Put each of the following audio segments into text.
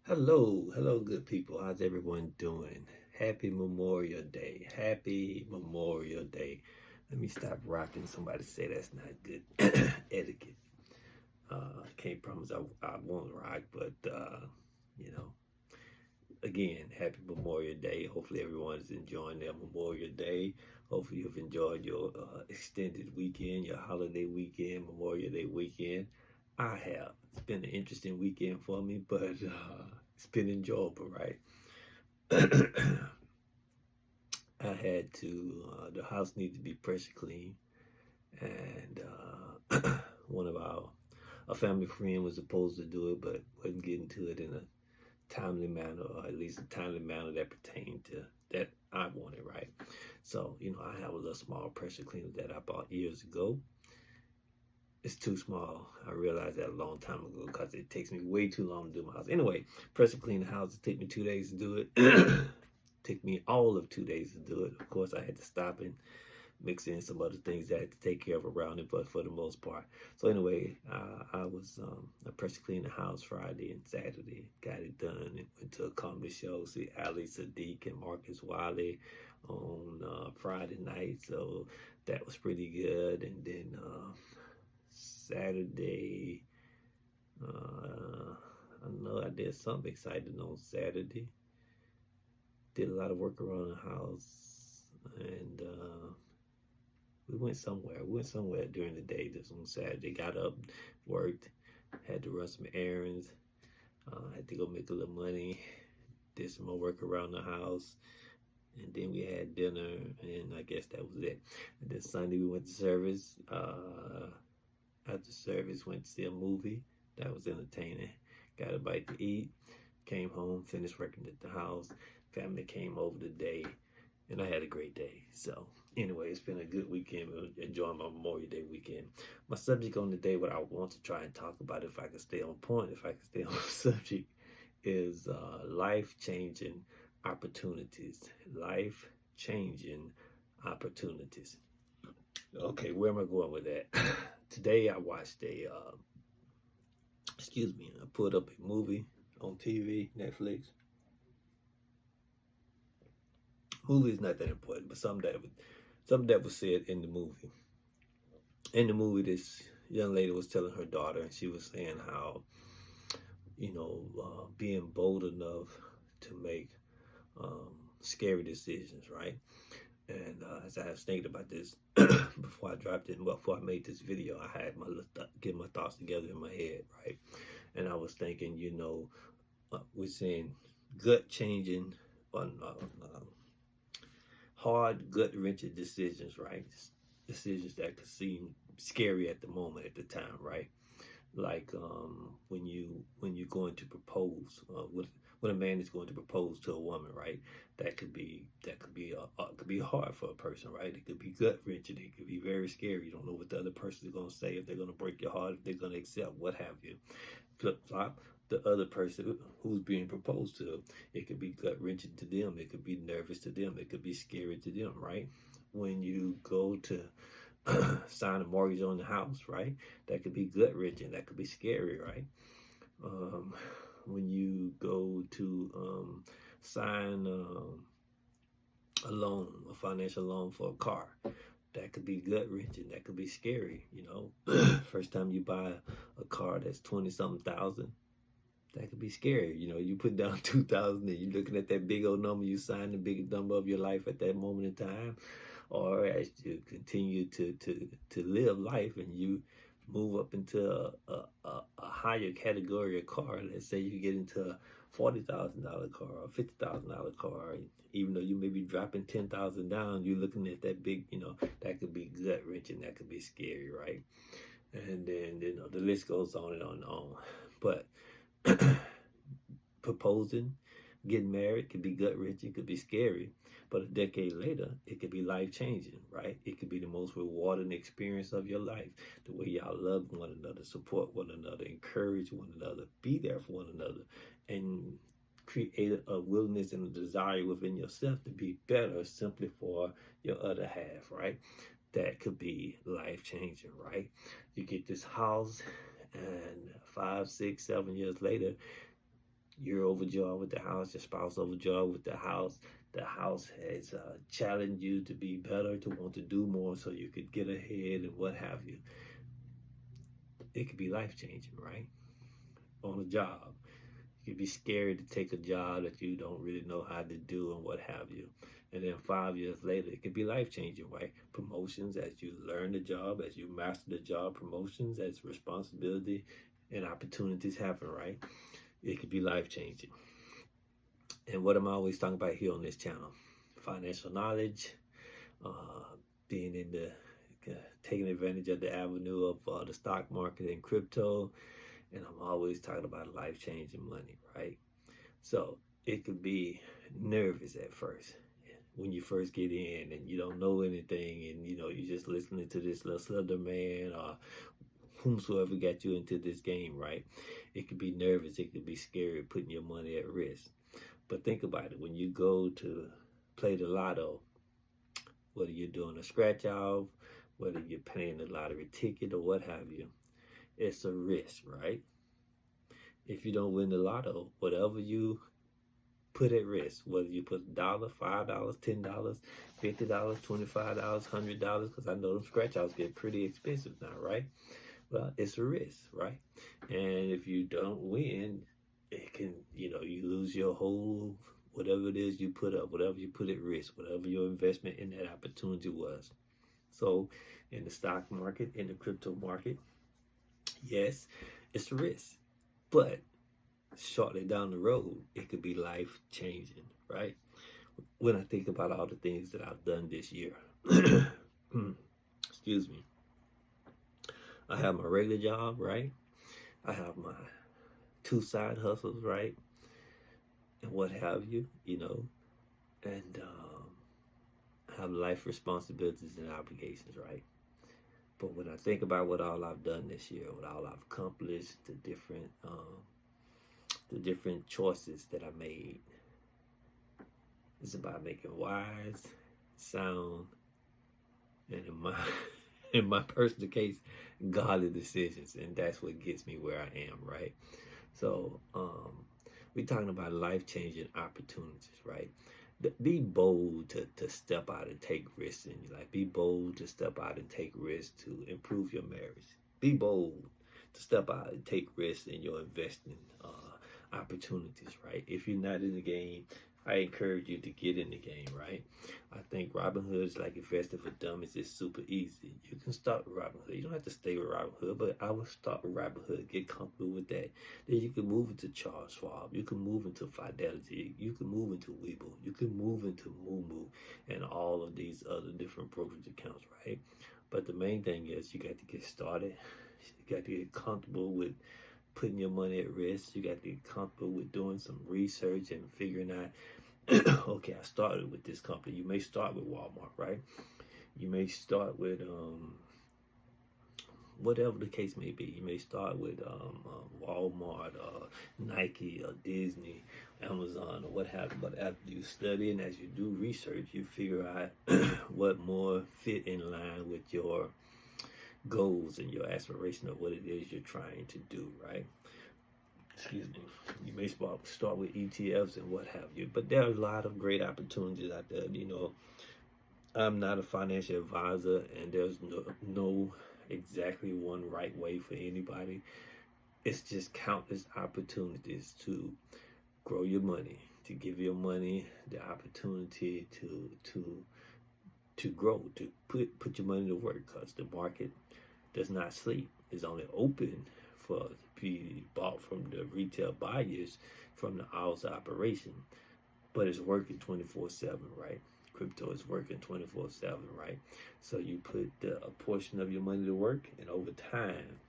Hello, good people. How's everyone doing? Happy Memorial Day. Happy Memorial Day. Let me stop rocking. Somebody say that's not good etiquette. I can't promise I won't rock, but you know, again, happy Memorial Day. Hopefully, everyone is enjoying their Memorial Day. Hopefully, you've enjoyed your extended weekend, your holiday weekend, Memorial Day weekend. I have. It's been an interesting weekend for me, but it's been enjoyable, right? I had to, the house needed to be pressure clean, and one of a family friend was supposed to do it, but wasn't getting to it in a timely manner, or at least a timely manner that pertained to that I wanted, right? So, I have a little small pressure cleaner that I bought years ago. It's too small. I realized that a long time ago because it takes me way too long to do my house. Anyway, pressure clean the house. It took me 2 days to do it. Took me all of 2 days to do it. Of course, I had to stop and mix in some other things that I had to take care of around it, but for the most part. So anyway, I was I pressure cleaned the house Friday and Saturday. Got it done and went to a comedy show. See Ali Sadiq and Marcus Wiley on Friday night. So that was pretty good. And then Saturday, I know I did something exciting on Saturday. Did a lot of work around the house, and we went somewhere. We went somewhere during the day. This on Saturday. Got up, worked, had to run some errands. Had to go make a little money. Did some more work around the house, and then we had dinner, and I guess that was it. And then Sunday we went to service. After service, went to see a movie. That was entertaining. Got a bite to eat. Came home, finished working at the house. Family came over today, and I had a great day. So, anyway, it's been a good weekend. Enjoying my Memorial Day weekend. My subject on the day, what I want to try and talk about, if I can stay on point, if I can stay on subject, is life-changing opportunities. Life-changing opportunities. Okay, where am I going with that? Today I watched I put up a movie on TV, Netflix. Movie is not that important, but something that was said in the movie. In the movie, this young lady was telling her daughter, and she was saying how, being bold enough to make scary decisions, right? And as I was thinking about this before I dropped it, well, before I made this video, I had get my thoughts together in my head, right? And I was thinking, we're seeing gut changing on hard, gut wrenching decisions, right? Decisions that could seem scary at the moment, at the time, right? Like when you're going to propose, when a man is going to propose to a woman, right? That could be hard for a person, right? It could be gut wrenching. It could be very scary. You don't know what the other person is going to say, if they're going to break your heart, if they're going to accept, what have you. Flip flop, the other person who's being proposed to, it could be gut wrenching to them. It could be nervous to them. It could be scary to them, right? When you go to sign a mortgage on the house, right? That could be gut wrenching. That could be scary, right? Um, when you go to sign a loan, a financial loan for a car, that could be gut wrenching. That could be scary. First time you buy a car that's 20 something thousand, that could be scary. You put down 2,000 and you're looking at that big old number, you sign the big number of your life at that moment in time. Or as you continue to live life and you move up into a higher category of car, let's say you get into a $40,000 car or $50,000 car, even though you may be dropping 10,000 down, you're looking at that big, that could be gut wrenching, that could be scary, right? And then the list goes on and on and on. But proposing, getting married could be gut wrenching, could be scary. But a decade later, it could be life changing, right? It could be the most rewarding experience of your life. The way y'all love one another, support one another, encourage one another, be there for one another, and create a willingness and a desire within yourself to be better simply for your other half, right? That could be life changing, right? You get this house, and 5, 6, 7 years later, You're overjoyed with the house, your spouse overjoyed with the house. The house has challenged you to be better, to want to do more so you could get ahead and what have you. It could be life changing, right? On a job. You could be scared to take a job that you don't really know how to do and what have you. And then 5 years later, it could be life changing, right? Promotions as you learn the job, as you master the job, promotions as responsibility and opportunities happen, right? It could be life changing. And what am I always talking about here on this channel? Financial knowledge, being in the taking advantage of the avenue of the stock market and crypto, and I'm always talking about life-changing money, right? So it could be nervous at first when you first get in and you don't know anything, and you're just listening to this little slender man or whomsoever got you into this game, right? It could be nervous, it could be scary, putting your money at risk. But think about it, when you go to play the lotto, whether you're doing a scratch off, whether you're paying the lottery ticket or what have you, it's a risk, right? If you don't win the lotto, whatever you put at risk, whether you put $1, $5, $10, $50, $25, $100, because I know them scratch offs get pretty expensive now, right? Well, it's a risk, right? And if you don't win, it can, you lose your whole, whatever it is you put up, whatever you put at risk, whatever your investment in that opportunity was. So in the stock market, in the crypto market, yes, it's a risk, but shortly down the road, it could be life changing, right? When I think about all the things that I've done this year, excuse me, I have my regular job, right? I have my 2 side hustles, right? And what have you, and I have life responsibilities and obligations, right? But when I think about what all I've done this year, what all I've accomplished, the different choices that I made, it's about making wise, sound, and in my personal case, godly decisions, and that's what gets me where I am, right? So we're talking about life-changing opportunities, right? Be bold to step out and take risks in your life. Be bold to step out and take risks to improve your marriage. Be bold to step out and take risks in your investing opportunities, right? If you're not in the game, I encourage you to get in the game, right? I think Robinhood is like investing for dummies. It's super easy. You can start with Robinhood. You don't have to stay with Robinhood, but I would start with Robinhood. Get comfortable with that. Then you can move into Charles Schwab. You can move into Fidelity. You can move into Webull. You can move into Moomoo and all of these other different brokerage accounts, right? But the main thing is you got to get started. You got to get comfortable with putting your money at risk. You got to get comfortable with doing some research and figuring out, okay, I started with this company. You may start with Walmart, right? You may start with whatever the case may be. You may start with Walmart, Nike, or Disney, Amazon, or what have you. But after you study and as you do research, you figure out what more fit in line with your goals and your aspiration of what it is you're trying to do, right? Excuse me. You may start with ETFs and what have you, but there are a lot of great opportunities out there. I'm not a financial advisor, and there's no exactly one right way for anybody. It's just countless opportunities to grow your money, to give your money the opportunity to grow, to put your money to work, because the market does not sleep. It's only open for to be bought from the retail buyers from the hours of operation, but it's working 24/7, right? Crypto is working 24/7, right? So you put a portion of your money to work, and over time,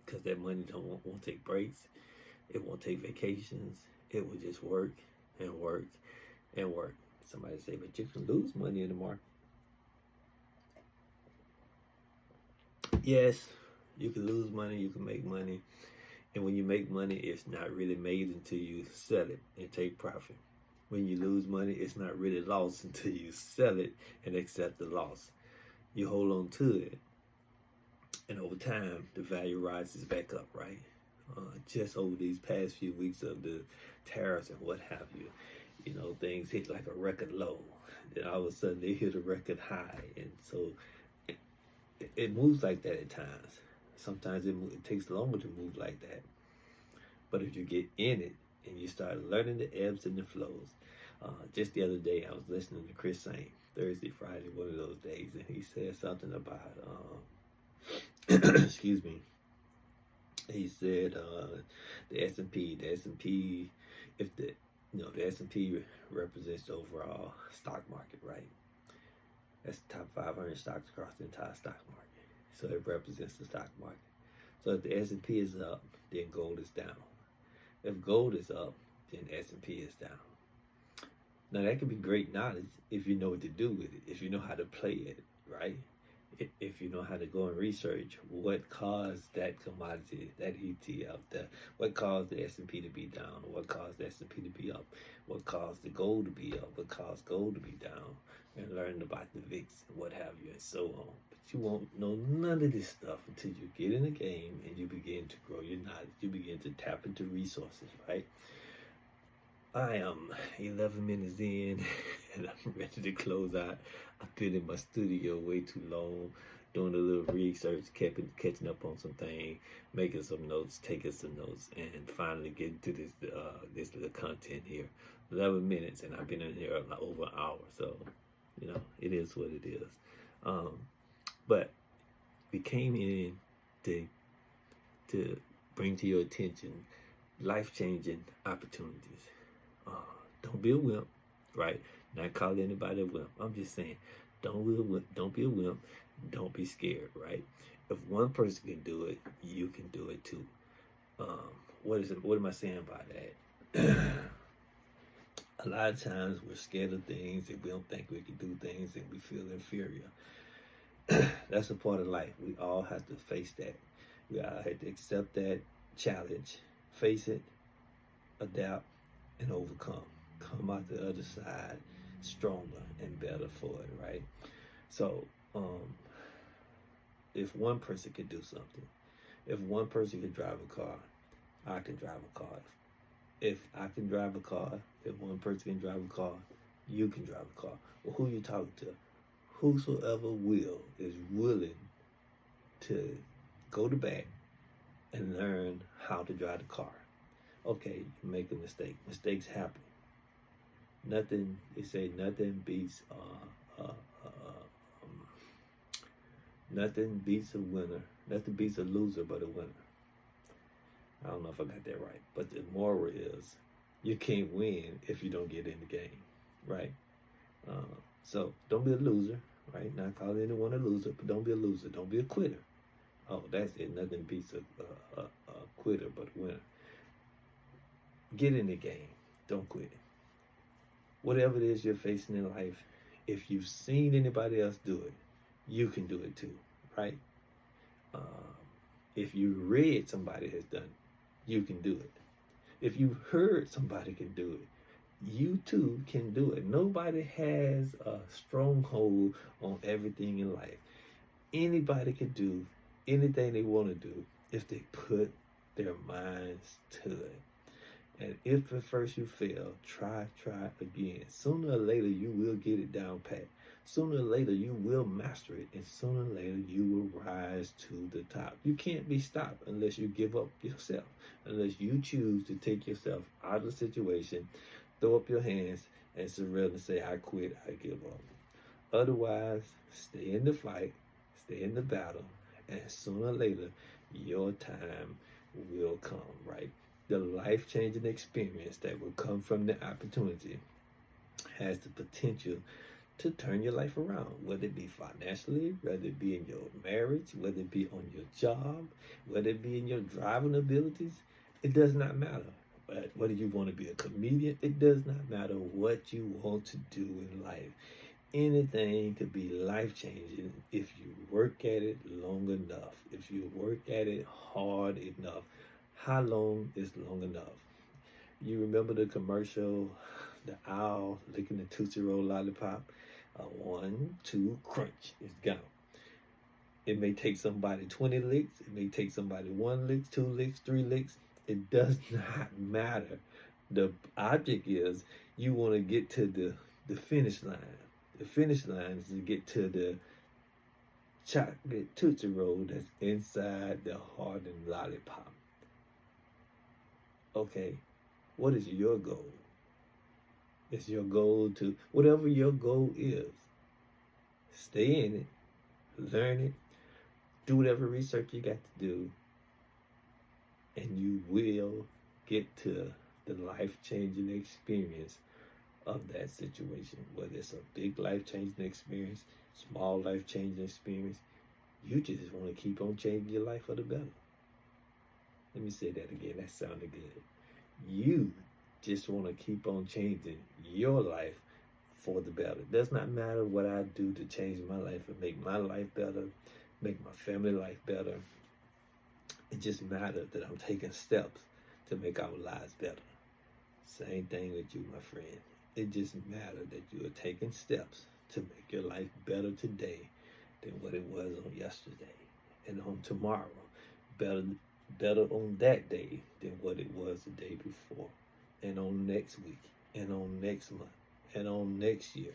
because that money won't take breaks, it won't take vacations, it will just work and work and work. Somebody say, but you can lose money in the market. Yes, you can lose money, you can make money. And when you make money, it's not really made until you sell it and take profit. When you lose money, it's not really lost until you sell it and accept the loss. You hold on to it, and over time, the value rises back up, right? just over these past few weeks of the tariffs and what have you. You know, things hit like a record low. Then all of a sudden they hit a record high. And so it moves like that at times. Sometimes it takes longer to move like that. But if you get in it and you start learning the ebbs and the flows, just the other day I was listening to Chris Saint, Thursday, Friday, one of those days, and he said something about, excuse me, he said the S&P, if the S&P represents the overall stock market, right? That's the top 500 stocks across the entire stock market. So it represents the stock market. So if the S&P is up, then gold is down. If gold is up, then S&P is down. Now that can be great knowledge if you know what to do with it, if you know how to play it, right? If you know how to go and research what caused that commodity, that ETF, what caused the S&P to be down, what caused the S&P to be up, what caused the gold to be up, what caused gold to be down, and learn about the VIX and what have you, and so on. But you won't know none of this stuff until you get in the game and you begin to grow your knowledge. You begin to tap into resources, right? I am 11 minutes in and I'm ready to close out. I've been in my studio way too long, doing a little research, catching up on some things, making some notes, taking some notes, and finally getting to this little content here. 11 minutes and I've been in here like over an hour, so you know, it is what it is. But we came in to bring to your attention life-changing opportunities. Don't be a wimp, right? Not calling anybody a wimp. I'm just saying, don't be a wimp. Don't be scared, right? If one person can do it, you can do it too. What am I saying by that? A lot of times we're scared of things and we don't think we can do things and we feel inferior. That's a part of life. We all have to face that. We all have to accept that challenge, face it, adapt, and overcome. Come out the other side stronger and better for it, right? So, if one person can do something, if one person can drive a car, I can drive a car. If I can drive a car, if one person can drive a car, you can drive a car. Well, who you talking to? Whosoever is willing to go to bat and learn how to drive the car. Okay, you make a mistake. Mistakes happen. Nothing beats a winner. Nothing beats a loser but a winner. I don't know if I got that right, but the moral is you can't win if you don't get in the game, right? So don't be a loser, right? Not calling anyone a loser, but don't be a loser. Don't be a quitter. Oh, that's it. Nothing beats a quitter but a winner. Get in the game. Don't quit. Whatever it is you're facing in life, if you've seen anybody else do it, you can do it too, right? If you read somebody has done it, you can do it. If you heard somebody can do it, you too can do it. Nobody has a stronghold on everything in life. Anybody can do anything they want to do if they put their minds to it. And if at first you fail, try again. Sooner or later, you will get it down pat. Sooner or later, you will master it. And sooner or later, you will rise to the top. You can't be stopped unless you give up yourself. Unless you choose to take yourself out of the situation, throw up your hands, and surrender and say, I quit, I give up. Otherwise, stay in the fight, stay in the battle, and sooner or later, your time will come, right? The life-changing experience that will come from the opportunity has the potential to turn your life around, whether it be financially, whether it be in your marriage, whether it be on your job, whether it be in your driving abilities. It does not matter. But whether you want to be a comedian, it does not matter what you want to do in life. Anything could be life-changing if you work at it long enough, if you work at it hard enough. How long is long enough? You remember the commercial, the owl licking the Tootsie Roll lollipop? 1, 2, crunch, it's gone. It may take somebody 20 licks. It may take somebody 1 lick, 2 licks, 3 licks. It does not matter. The object is you want to get to the finish line. The finish line is to get to the chocolate Tootsie Roll that's inside the hardened lollipop. Okay, what is your goal? Is your goal to, whatever your goal is, stay in it, learn it, do whatever research you got to do, and you will get to the life-changing experience of that situation. Whether it's a big life-changing experience, small life-changing experience, you just want to keep on changing your life for the better. Let me say that again. That sounded good. You just want to keep on changing your life for the better. It does not matter what I do to change my life and make my life better, make my family life better. It just matters that I'm taking steps to make our lives better. Same thing with you, my friend. It just matters that you are taking steps to make your life better today than what it was on yesterday and on tomorrow. Better on that day than what it was the day before, and on next week, and on next month, and on next year.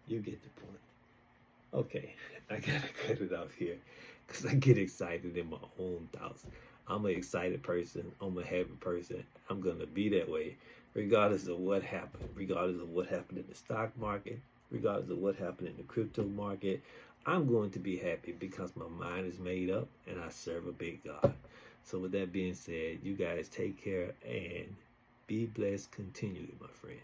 You get the point. Okay, I gotta cut it off here because I get excited in my own thoughts. I'm an excited person. I'm a happy person. I'm gonna be that way regardless of what happened, regardless of what happened in the stock market, regardless of what happened in the crypto market. I'm going to be happy because my mind is made up and I serve a big God. So with that being said, you guys take care and be blessed continually, my friend.